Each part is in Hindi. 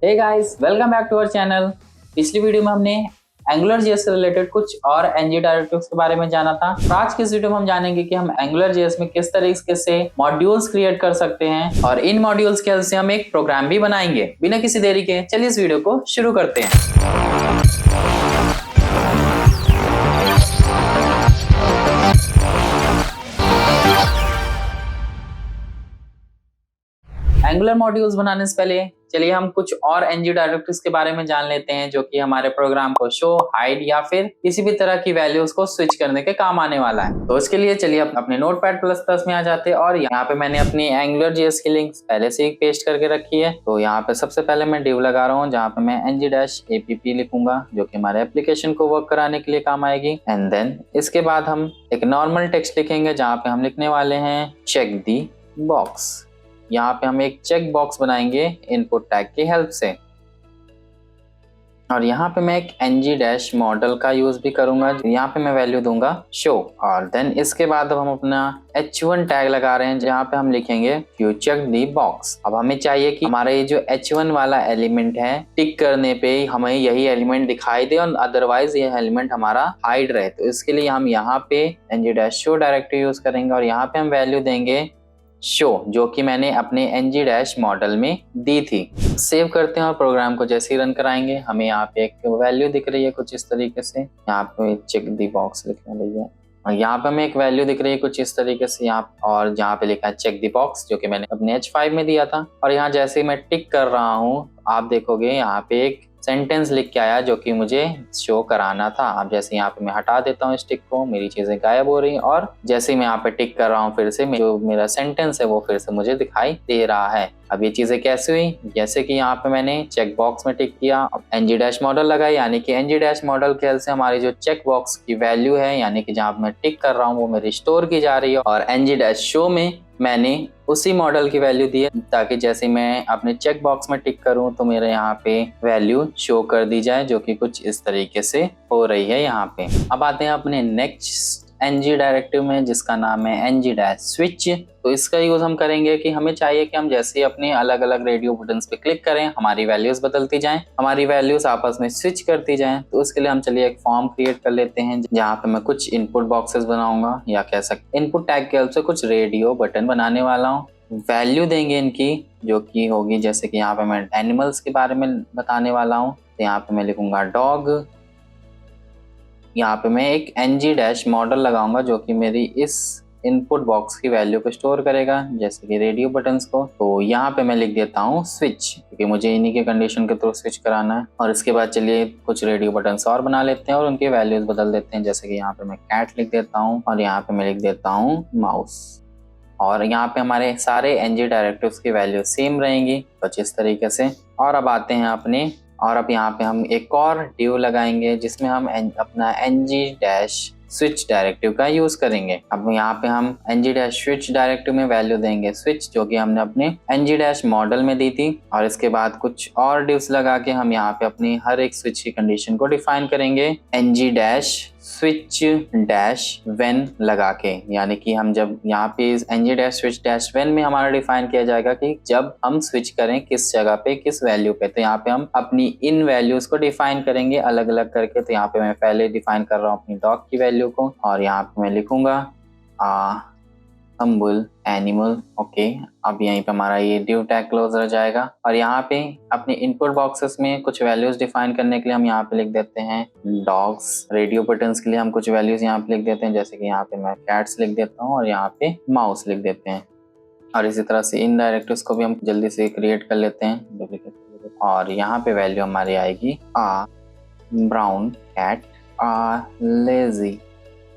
Hey guys, welcome back to our channel. पिछली वीडियो में हमने एंगुलर जेएस से रिलेटेड कुछ और एनजी डायरेक्टिव्स के बारे में जाना था। तो आज की इस वीडियो में हम जानेंगे कि हम एंगुलर जेएस में किस तरीके से मॉड्यूल्स क्रिएट कर सकते हैं और इन मॉड्यूल्स के हेल्प से हम एक प्रोग्राम भी बनाएंगे। बिना किसी देरी के चलिए इस वीडियो को शुरू करते हैं। एंगुलर मॉड्यूल्स बनाने से पहले चलिए हम कुछ और एनजी डायरेक्टिव्स के बारे में जान लेते हैं जो कि हमारे प्रोग्राम को शो, हाइड या फिर किसी भी तरह की वैल्यूज को स्विच करने के काम आने वाला है। तो इसके लिए चलिए अपने नोटपैड प्लस प्लस में आ जाते हैं और यहाँ पे मैंने अपनी एंगुलर जेएस की लिंक पहले से ही पेस्ट करके रखी है। तो यहाँ पे सबसे पहले मैं डिव लगा रहा हूँ जहाँ पे मैं ng-app लिखूंगा जो कि हमारे एप्लीकेशन को वर्क कराने के लिए काम आएगी। एंड देन इसके बाद हम एक नॉर्मल टेक्स्ट लिखेंगे जहाँ पे हम लिखने वाले हैं चेक दी बॉक्स। यहाँ पे हम एक चेक बॉक्स बनाएंगे इनपुट टैग की हेल्प से और यहाँ पे मैं एक ng- मॉडल का यूज भी करूंगा। यहाँ पे मैं वैल्यू दूंगा शो और देन इसके बाद हम अपना h1 टैग लगा रहे हैं जहाँ पे हम लिखेंगे यू चेक दी बॉक्स। अब हमें चाहिए कि हमारा ये जो h1 वाला एलिमेंट है टिक करने पे हमें यही एलिमेंट दिखाई दे और अदरवाइज ये एलिमेंट हमारा हाइड रहे। तो इसके लिए हम यहाँ पे ng-show डायरेक्टिव यूज करेंगे और यहाँ पे हम वैल्यू देंगे शो जो कि मैंने अपने ng- मॉडल में दी थी। सेव करते हैं और प्रोग्राम को जैसे ही रन कराएंगे हमें यहाँ पे एक वैल्यू दिख रही है कुछ इस तरीके से। यहाँ पे चेक दी बॉक्स लिखना भैया और यहाँ पे हमें एक वैल्यू दिख रही है कुछ इस तरीके से यहाँ और जहाँ पे लिखा है चेक दी बॉक्स जो कि मैंने अपने h5 में दिया था। और यहाँ जैसे मैं टिक कर रहा हूँ आप देखोगे यहाँ पे एक सेंटेंस लिख के आया जो कि मुझे शो कराना था। अब जैसे यहाँ पे मैं हटा देता हूँ इस टिक को, मेरी चीजें गायब हो रही हैं और जैसे मैं यहाँ पे टिक कर रहा हूँ फिर से जो मेरा सेंटेंस है वो फिर से मुझे दिखाई दे रहा है। अब ये चीजें कैसे हुई, जैसे कि यहाँ पे मैंने चेक बॉक्स में टिक किया, ng- मॉडल लगाई यानी कि ng- मॉडल के हेल्प से हमारी जो चेक बॉक्स की वैल्यू है यानी कि जहाँ मैं टिक कर रहा हूँ वो मेरी स्टोर की जा रही है और ng-show में मैंने उसी मॉडल की वैल्यू दी है ताकि जैसे मैं अपने चेक बॉक्स में टिक करूं तो मेरे यहाँ पे वैल्यू शो कर दी जाए जो कि कुछ इस तरीके से हो रही है यहाँ पे। अब आते हैं अपने नेक्स्ट ng डायरेक्टिव में जिसका नाम है ng-switch। तो इसका यूज हम करेंगे कि हमें चाहिए कि हम जैसे अपने अलग अलग रेडियो बटन्स पे क्लिक करें हमारी वैल्यूज बदलती जाएं, हमारी वैल्यूज आपस में स्विच करती जाएं। तो उसके लिए हम चलिए एक फॉर्म क्रिएट कर लेते हैं जहाँ पे मैं कुछ इनपुट बॉक्सेस बनाऊंगा या कह सकते इनपुट टैग के हेल्प से कुछ रेडियो बटन बनाने वाला हूँ। वैल्यू देंगे इनकी जो कि होगी जैसे कि यहाँ पे मैं एनिमल्स के बारे में बताने वाला हूँ तो यहाँ पे मैं लिखूंगा डॉग। यहाँ पे मैं एक ng- मॉडल लगाऊंगा जो कि मेरी इस इनपुट बॉक्स की वैल्यू को स्टोर करेगा जैसे कि रेडियो बटन्स को। तो यहाँ पे मैं लिख देता हूँ स्विच क्योंकि मुझे इन्हीं के कंडीशन के थ्रू स्विच कराना है। और इसके बाद चलिए कुछ रेडियो बटन्स और बना लेते हैं और उनकी वैल्यूज बदल देते हैं जैसे कि यहाँ पे मैं कैट लिख देता हूँ और यहाँ पे मैं लिख देता हूँ माउस। और यहाँ पे हमारे सारे ng डायरेक्टिव्स की वैल्यू सेम रहेंगी कुछ इस तरीके से। और अब आते हैं अपने और अब यहाँ पे हम एक और डिव लगाएंगे जिसमें हम अपना ng-switch डायरेक्टिव का यूज करेंगे। अब यहाँ पे हम ng-switch डायरेक्टिव में वैल्यू देंगे स्विच जो कि हमने अपने ng- मॉडल में दी थी और इसके बाद कुछ और डिव्स लगा के हम यहाँ पे अपनी हर एक स्विच की कंडीशन को डिफाइन करेंगे ng-switch-when लगा के। यानी कि हम जब यहाँ पे ng-switch-when में हमारा डिफाइन किया जाएगा कि जब हम स्विच करें किस जगह पे किस वैल्यू पे। तो यहाँ पे हम अपनी इन वैल्यूज को डिफाइन करेंगे अलग अलग करके। तो यहाँ पे मैं पहले डिफाइन कर रहा हूँ अपनी डॉग की वैल्यू को और यहाँ पे मैं लिखूंगा humble एनिमल। ओके, अब यहीं पे हमारा ये div टैग क्लोज हो जाएगा। और यहाँ पे अपने इनपुट बॉक्सेस में कुछ वैल्यूज डिफाइन करने के लिए हम यहाँ पे लिख देते हैं डॉग्स। रेडियो बटन्स के लिए हम कुछ वैल्यूज यहाँ पे लिख देते हैं जैसे कि यहाँ पे मैं कैट्स लिख देता हूँ और यहाँ पे माउस लिख देते हैं। और इसी तरह से इन डायरेक्टिव्स को भी हम जल्दी से क्रिएट कर लेते हैं डुप्लीकेट। और यहाँ पे वैल्यू हमारी आएगी ब्राउन कैट लेजी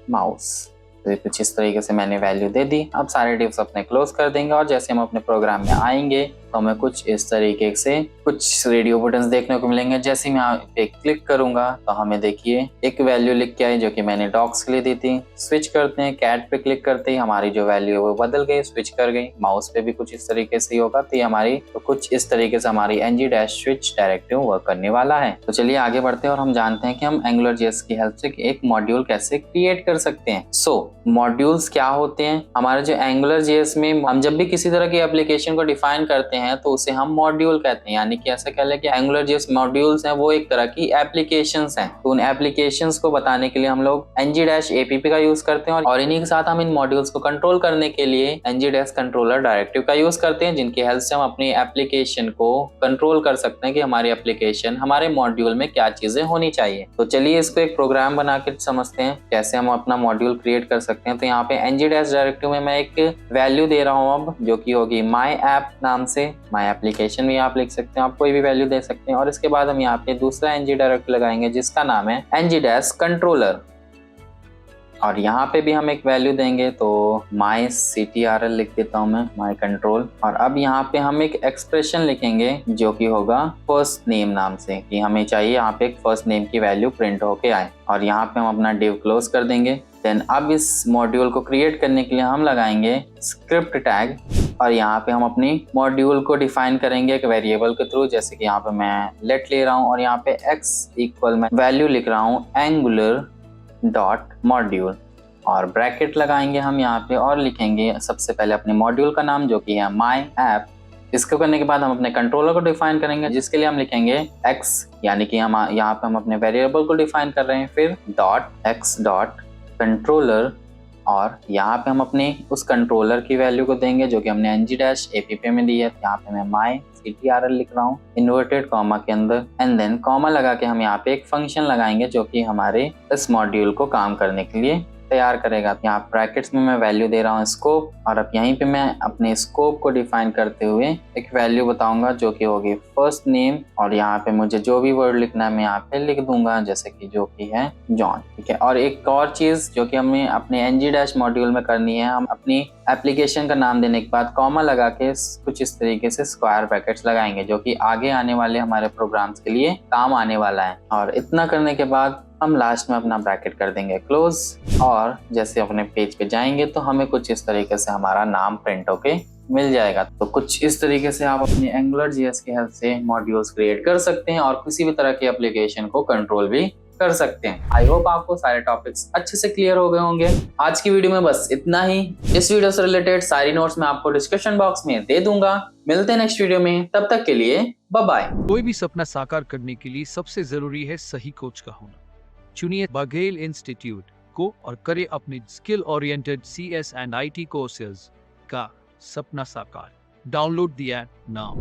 माउस। तो कुछ इस तरीके से मैंने वैल्यू दे दी। अब सारे डिव्स अपने क्लोज कर देंगे और जैसे हम अपने प्रोग्राम में आएंगे तो हमें कुछ इस तरीके से कुछ रेडियो बटन्स देखने को मिलेंगे। जैसे मैं यहाँ पे क्लिक करूंगा तो हमें देखिए एक वैल्यू लिख के आई जो कि मैंने डॉग्स के लिए दी थी। स्विच करते हैं, कैट पे क्लिक करते ही हमारी जो वैल्यू है वो बदल गई, स्विच कर गई। माउस पे भी कुछ इस तरीके से ही होगा। तो ये हमारी तो कुछ इस तरीके से हमारी ng-switch डायरेक्टिव वर्क करने वाला है। तो चलिए आगे बढ़ते हैं और हम जानते हैं कि हम एंगुलर जेएस की हेल्प से एक मॉड्यूल कैसे क्रिएट कर सकते हैं। मॉड्यूल्स क्या होते हैं? हमारे जो एंगुलर जेएस में हम जब भी किसी तरह की एप्लीकेशन को डिफाइन करते हैं हैं तो उसे हम मॉड्यूल कहते हैं। यानी कि ऐसा कह लें कि एंगुलर जेएस मॉड्यूल्स हैं वो एक तरह की एप्लीकेशंस हैं। तो उन एप्लीकेशंस को बताने के लिए हम लोग ng-app का यूज करते हैं और इन्हीं के साथ हम इन मॉड्यूल्स को कंट्रोल करने के लिए ng-controller डायरेक्टिव का यूज करते हैं, जिनकी हेल्प से हम अपनी एप्लीकेशन को कंट्रोल कर सकते हैं कि हमारी एप्लीकेशन हमारे मॉड्यूल में क्या चीजें होनी चाहिए। तो चलिए इसको एक प्रोग्राम बना के समझते हैं कैसे हम अपना मॉड्यूल क्रिएट कर सकते हैं। तो यहाँ पे ng-डायरेक्टिव में मैं एक वैल्यू दे रहा हूँ अब, जो कि होगी माई ऐप नाम से। माई एप्लीकेशन भी आप लिख सकते हैं, आप कोई भी वैल्यू दे सकते हैं। और इसके बाद हम यहाँ पे दूसरा ng-डायरेक्टिव लगाएंगे जिसका नाम है ng-controller। और यहाँ पे भी हम एक वैल्यू देंगे, तो माई ctrl लिख देता हूँ मैं, माई कंट्रोल। और अब यहाँ पे हम एक एक्सप्रेशन लिखेंगे जो कि होगा फर्स्ट नेम नाम से, कि हमें चाहिए यहाँ पे एक फर्स्ट नेम की वैल्यू प्रिंट होके आए। और यहाँ पे हम अपना div क्लोज कर देंगे। देन अब इस मॉड्यूल को क्रिएट करने के लिए हम लगाएंगे स्क्रिप्ट टैग। और यहाँ पे हम अपनी मॉड्यूल को डिफाइन करेंगे एक वेरिएबल के थ्रू, जैसे कि यहाँ पे मैं लेट ले रहा हूँ और यहाँ पे x इक्वल मैं वैल्यू लिख रहा हूँ एंगुलर डॉट मॉड्यूल। और ब्रैकेट लगाएंगे हम यहाँ पे और लिखेंगे सबसे पहले अपने मॉड्यूल का नाम जो कि है माई ऐप। इसको करने के बाद हम अपने कंट्रोलर को डिफाइन करेंगे, जिसके लिए हम लिखेंगे x, यानी कि हम यहाँ पे हम अपने वेरिएबल को डिफाइन कर रहे हैं। फिर डॉट x डॉट कंट्रोलर, और यहाँ पे हम अपने उस कंट्रोलर की वैल्यू को देंगे जो कि हमने ng-app में दी है। यहाँ पे मैं माई ctrl लिख रहा हूँ इन्वर्टेड कॉमा के अंदर, एंड देन कॉमा लगा के हम यहाँ पे एक फंक्शन लगाएंगे जो कि हमारे इस मॉड्यूल को काम करने के लिए तैयार करेगा। यहाँ ब्रैकेट्स में मैं वैल्यू दे रहा हूँ स्कोप, और अब यहीं पे मैं अपने स्कोप को डिफाइन करते हुए एक वैल्यू बताऊंगा जो कि होगी फर्स्ट नेम। और यहाँ पे मुझे जो भी वर्ड लिखना है मैं यहाँ पे लिख दूंगा, जैसे कि जो कि है जॉन। ठीक है, और एक और चीज जो कि हमें अपने ng- मॉड्यूल में करनी है, हम अपनी एप्लीकेशन का नाम देने के बाद कॉमा लगा के कुछ इस तरीके से स्क्वायर ब्रैकेट्स लगाएंगे जो कि आगे आने वाले हमारे प्रोग्राम्स के लिए काम आने वाला है। और इतना करने के बाद हम लास्ट में अपना ब्रैकेट कर देंगे क्लोज। और जैसे अपने पेज पे जाएंगे तो हमें कुछ इस तरीके से हमारा नाम प्रिंट होके मिल जाएगा। तो कुछ इस तरीके से आप अपने एंगुलर जेएस की हेल्प से मॉड्यूल्स क्रिएट कर सकते हैं और किसी भी तरह की एप्लीकेशन को कंट्रोल भी कर सकते हैं। आई होप आपको सारे टॉपिक्स अच्छे से क्लियर हो गए होंगे। आज की वीडियो में बस इतना ही। इस वीडियो से रिलेटेड सारी नोट्स मैं आपको डिस्क्रिप्शन बॉक्स में दे दूंगा। मिलते हैं नेक्स्ट वीडियो में, तब तक के लिए बाय बाय। कोई भी सपना साकार करने के लिए सबसे जरूरी है सही कोच का होना। चुनिए बघेल इंस्टीट्यूट को और करें अपने skill oriented CS and IT courses का सपना साकार। Download the app now.